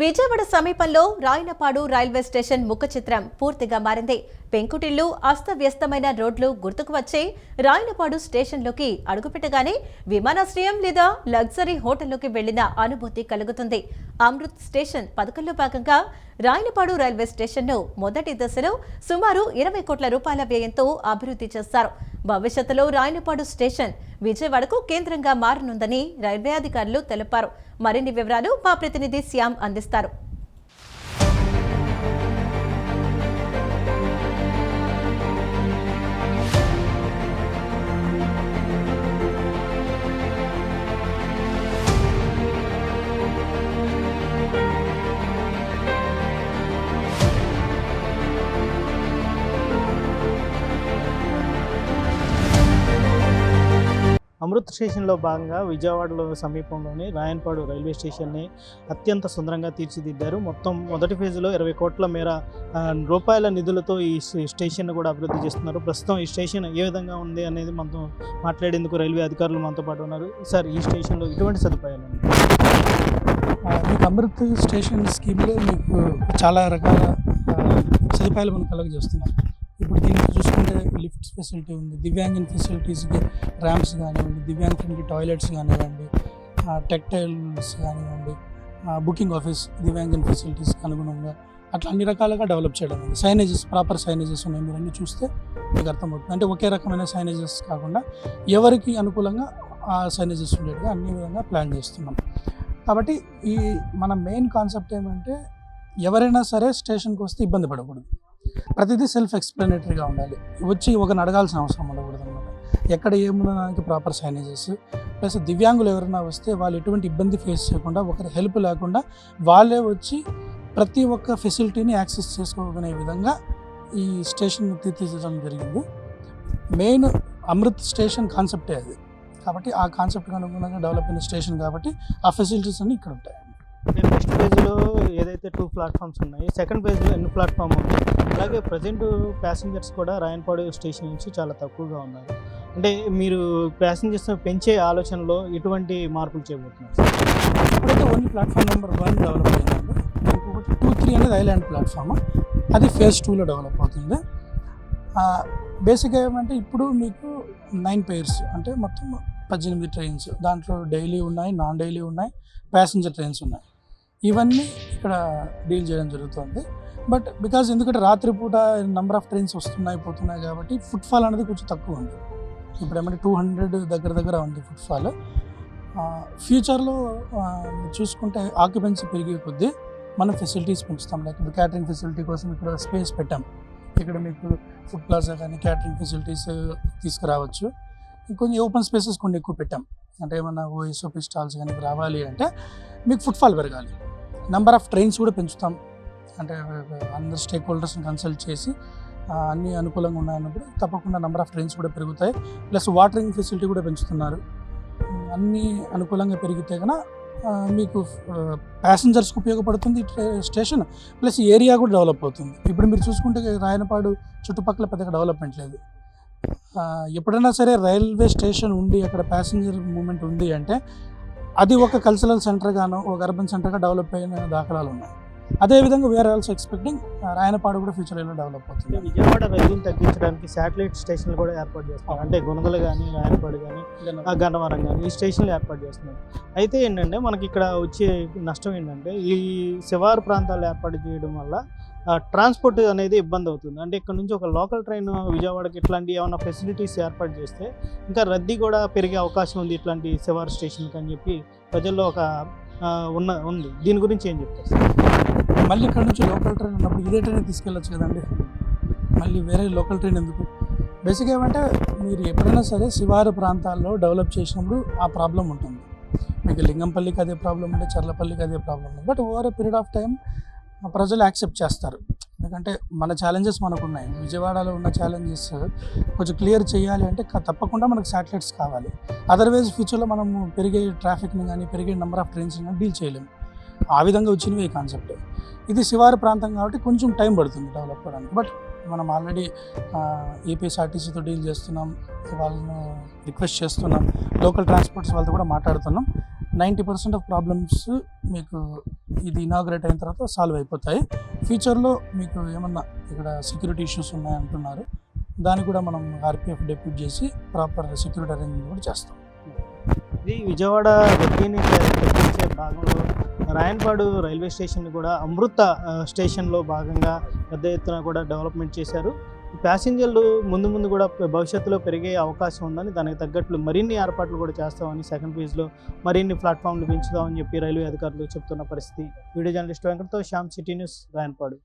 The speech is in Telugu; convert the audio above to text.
విజయవాడ సమీపంలో రాయనపాడు రైల్వే స్టేషన్ ముఖ చిత్రం పూర్తిగా మారింది. పెంకుటిల్లు, అస్తవ్యస్తమైన రోడ్లు గుర్తుకు వచ్చే రాయనపాడు స్టేషన్లోకి అడుగుపెట్టగానే విమానాశ్రయం లేదా లగ్జరీ హోటల్లోకి వెళ్లిన అనుభూతి కలుగుతుంది. అమృత్ స్టేషన్ పథకంలో భాగంగా రాయనపాడు రైల్వే స్టేషన్ను మొదటి దశలో సుమారు 20 కోట్ల రూపాయల వ్యయంతో అభివృద్ధి చేశారు. భవిష్యత్తులో రాయనపాడు స్టేషన్ విజయవాడకు కేంద్రంగా మారనుందని రైల్వే అధికారులు తెలిపారు. మరిన్ని వివరాలు మా ప్రతినిధి శ్యామ్ అందిస్తారు. అమృత్ స్టేషన్లో భాగంగా విజయవాడలో సమీపంలోని రాయనపాడు రైల్వే స్టేషన్ని అత్యంత సుందరంగా తీర్చిదిద్దారు. మొత్తం మొదటి ఫేజ్లో 20 కోట్ల మేర రూపాయల నిధులతో ఈ స్టేషన్ కూడా అభివృద్ధి చేస్తున్నారు. ప్రస్తుతం ఈ స్టేషన్ ఏ విధంగా ఉంది అనేది మనతో మాట్లాడేందుకు రైల్వే అధికారులు మనతో పాటు ఉన్నారు. సార్, ఈ స్టేషన్లో ఎటువంటి సదుపాయాలు ఉన్నాయి? మీకు అమృత్ స్టేషన్ స్కీమ్లో మీకు చాలా రకాల సదుపాయాలు మనం కలుగజేస్తున్నాం. ఇప్పుడు దీనికి చూసుకుంటే లిఫ్ట్స్ ఫెసిలిటీ ఉంది, దివ్యాంగన్ ఫెసిలిటీస్కి ర్యాంప్స్ కానివ్వండి, దివ్యాంగులకి టాయిలెట్స్ కానివ్వండి, టెక్టైల్స్ కానివ్వండి, బుకింగ్ ఆఫీస్ దివ్యాంగన్ ఫెసిలిటీస్కి అనుగుణంగా అట్లా అన్ని రకాలుగా డెవలప్ చేయడం ఉంది. సైనేజెస్, ప్రాపర్ సైనేజెస్ ఉన్నాయి. మీరు అన్నీ చూస్తే మీకు అర్థమవుతుంది. అంటే ఒకే రకమైన సైనేజెస్ కాకుండా ఎవరికి అనుకూలంగా ఆ సైనేజెస్ ఉండేట్టుగా అన్ని విధంగా ప్లాన్ చేస్తున్నాం. కాబట్టి ఈ మన మెయిన్ కాన్సెప్ట్ ఏమంటే ఎవరైనా సరే స్టేషన్కి వస్తే ఇబ్బంది పడకూడదు. ప్రతిదీ సెల్ఫ్ ఎక్స్ప్లెనేటరీగా ఉండాలి. వచ్చి ఒకరిని అడగాల్సిన అవసరం ఉండకూడదు అనమాట. ఎక్కడ ఏమున్నదానికి ప్రాపర్ సైనేజెస్, ప్లస్ దివ్యాంగులు ఎవరైనా వస్తే వాళ్ళు ఎటువంటి ఇబ్బంది ఫేస్ చేయకుండా, ఒకరి హెల్ప్ లేకుండా వాళ్ళే వచ్చి ప్రతి ఒక్క ఫెసిలిటీని యాక్సెస్ చేసుకోగలిగే విధంగా ఈ స్టేషన్ తీర్చిదిద్దడం జరిగింది. మెయిన్ అమృత్ స్టేషన్ కాన్సెప్టే అది. కాబట్టి ఆ కాన్సెప్ట్కి అనుగుణంగా డెవలప్ అయిన స్టేషన్ కాబట్టి ఆ ఫెసిలిటీస్ అన్నీ ఇక్కడ ఉంటాయి. ఫస్ట్ ఫేజ్లో ఏదైతే 2 ప్లాట్ఫామ్స్ ఉన్నాయి, సెకండ్ ఫేజ్లో ఎన్ని ప్లాట్ఫామ్ ఉంది? అలాగే ప్రజెంట్ ప్యాసింజర్స్ కూడా రాయనపాడు స్టేషన్ నుంచి చాలా తక్కువగా ఉన్నారు. అంటే మీరు ప్యాసింజర్స్ పెంచే ఆలోచనలో ఎటువంటి మార్పులు చేయబోతున్నారు? ఇప్పుడైతే ఓన్లీ ప్లాట్ఫామ్ నెంబర్ 1 డెవలప్ అయిందండి. ఇంకొకటి 2, 3 అనేది ఐలాండ్ ప్లాట్ఫామ్, అది ఫేజ్ 2లో డెవలప్ అవుతుంది. బేసిక్గా ఏమంటే ఇప్పుడు మీకు 9 pairs అంటే మొత్తం 18 ట్రైన్స్, దాంట్లో డైలీ ఉన్నాయి, నాన్ డైలీ ఉన్నాయి, ప్యాసింజర్ ట్రైన్స్ ఉన్నాయి. ఇవన్నీ ఇక్కడ డీల్ చేయడం జరుగుతుంది. బట్ బికాజ్ ఎందుకంటే రాత్రిపూట నెంబర్ ఆఫ్ ట్రైన్స్ వస్తున్నాయి పోతున్నాయి కాబట్టి ఫుట్ఫాల్ అనేది కొంచెం తక్కువ ఉంది. ఇప్పుడు ఏమంటే 200 దగ్గర ఉంది ఫుట్ఫాల్. ఫ్యూచర్లో చూసుకుంటే ఆక్యుపెన్సీ పెరిగే కొద్దీ మనం ఫెసిలిటీస్ పెంచుతాం. లైక్ ఇప్పుడు క్యాటరింగ్ ఫెసిలిటీ కోసం ఇక్కడ స్పేస్ పెట్టాం. ఇక్కడ మీకు ఫుడ్ ప్లాజా కానీ క్యాటరింగ్ ఫెసిలిటీస్ తీసుకురావచ్చు. ఇంకొంచెం ఓపెన్ స్పేసెస్ కొన్ని ఎక్కువ పెట్టాం. అంటే ఏమన్నా ఓఎస్ఓపి స్టాల్స్ కానీ రావాలి అంటే మీకు ఫుట్ఫాల్ పెరగాలి. నెంబర్ ఆఫ్ ట్రైన్స్ కూడా పెంచుతాం. అంటే అందరు స్టేక్ హోల్డర్స్ని కన్సల్ట్ చేసి అన్నీ అనుకూలంగా ఉన్నాయన్నప్పుడు తప్పకుండా నెంబర్ ఆఫ్ ట్రైన్స్ కూడా పెరుగుతాయి. ప్లస్ వాటరింగ్ ఫెసిలిటీ కూడా పెంచుతున్నారు. అన్నీ అనుకూలంగా పెరిగితే కనుక మీకు ప్యాసింజర్స్కి ఉపయోగపడుతుంది స్టేషన్, ప్లస్ ఏరియా కూడా డెవలప్ అవుతుంది. ఇప్పుడు మీరు చూసుకుంటే రాయనపాడు చుట్టుపక్కల పెద్దగా డెవలప్మెంట్ లేదు. ఎప్పుడైనా సరే రైల్వే స్టేషన్ ఉండి అక్కడ ప్యాసింజర్ మూమెంట్ ఉంది అంటే అది ఒక కల్చరల్ సెంటర్గానో ఒక అర్బన్ సెంటర్గా డెవలప్ అయిన దాఖలాలు ఉన్నాయి. అదేవిధంగా వీఆర్ ఆల్సో ఎక్స్పెక్టింగ్ రాయనపాడు కూడా ఫ్యూచర్లో డెవలప్ అవుతుంది. విజయవాడ రద్దీని తగ్గించడానికి శాటిలైట్ స్టేషన్లు కూడా ఏర్పాటు చేస్తున్నారు. అంటే గుణదల కానీ, రాయనపాడు కానీ, గన్నవరం కానీ ఈ స్టేషన్లు ఏర్పాటు చేస్తున్నారు. అయితే ఏంటంటే మనకి ఇక్కడ వచ్చే నష్టం ఏంటంటే ఈ శివారు ప్రాంతాలు ఏర్పాటు చేయడం వల్ల ట్రాన్స్పోర్ట్ అనేది ఇబ్బంది అవుతుంది. అంటే ఇక్కడ నుంచి ఒక లోకల్ ట్రైన్ విజయవాడకి ఇట్లాంటి ఏమైనా ఫెసిలిటీస్ ఏర్పాటు చేస్తే ఇంకా రద్దీ కూడా పెరిగే అవకాశం ఉంది ఇట్లాంటి శివారు స్టేషన్కి అని చెప్పి ప్రజల్లో ఒక ఉంది. దీని గురించి ఏం చెప్తారు? మళ్ళీ ఇక్కడ నుంచి లోకల్ ట్రైన్ ఉన్నప్పుడు ఇదే ట్రైన్ తీసుకెళ్ళచ్చు కదండి. మళ్ళీ వేరే లోకల్ ట్రైన్ ఎందుకు? బేసిక్గా ఏమంటే మీరు ఎప్పుడైనా సరే శివారు ప్రాంతాల్లో డెవలప్ చేసినప్పుడు ఆ ప్రాబ్లం ఉంటుంది. మీకు లింగంపల్లికి అదే ప్రాబ్లం ఉండే, చర్లపల్లికి అదే ప్రాబ్లం ఉంది. But over a period of time ప్రజలు యాక్సెప్ట్ చేస్తారు. ఎందుకంటే మన ఛాలెంజెస్ మనకు ఉన్నాయి. విజయవాడలో ఉన్న ఛాలెంజెస్ కొంచెం క్లియర్ చేయాలి అంటే తప్పకుండా మనకు శాటిలైట్స్ కావాలి. అదర్వైజ్ ఫ్యూచర్లో మనము పెరిగే ట్రాఫిక్ని కానీ పెరిగే నెంబర్ ఆఫ్ ట్రైన్స్ని కానీ డీల్ చేయలేము. ఆ విధంగా వచ్చినవి ఈ కాన్సెప్ట్. ఇది శివారు ప్రాంతం కాబట్టి కొంచెం టైం పడుతుంది డెవలప్ అవ్వడానికి. బట్ మనం ఆల్రెడీ ఏపీఎస్ఆర్టీసీతో డీల్ చేస్తున్నాం, వాళ్ళను రిక్వెస్ట్ చేస్తున్నాం, లోకల్ ట్రాన్స్పోర్ట్స్ వాళ్ళతో కూడా మాట్లాడుతున్నాం. 90% ఆఫ్ ప్రాబ్లమ్స్ మీకు ఇది ఇనాగ్రేట్ అయిన తర్వాత సాల్వ్ అయిపోతాయి. ఫ్యూచర్లో మీకు ఏమన్నా ఇక్కడ సెక్యూరిటీ ఇష్యూస్ ఉన్నాయంటున్నారు, దాన్ని కూడా మనం ఆర్పిఎఫ్ డెప్యూట్ చేసి ప్రాపర్ సెక్యూరిటీ అరేంజ్మెంట్ కూడా చేస్తాం. ఇది విజయవాడ రద్దీని తగ్గించే భాగంలో రాయనపాడు రైల్వే స్టేషన్ కూడా అమృత స్టేషన్లో భాగంగా పెద్ద ఎత్తున కూడా డెవలప్మెంట్ చేశారు. ప్యాసింజర్లు ముందు కూడా భవిష్యత్తులో పెరిగే అవకాశం ఉందని, దానికి తగ్గట్లు మరిన్ని ఏర్పాట్లు కూడా చేస్తామని, సెకండ్ ఫేజ్లో మరిన్ని ప్లాట్ఫామ్లు పెంచుదామని చెప్పి రైల్వే అధికారులు చెప్తున్న పరిస్థితి. వీడియో జర్నలిస్ట్ వెంకటతో శ్యామ్, సిటీ న్యూస్, రాయనపాడు.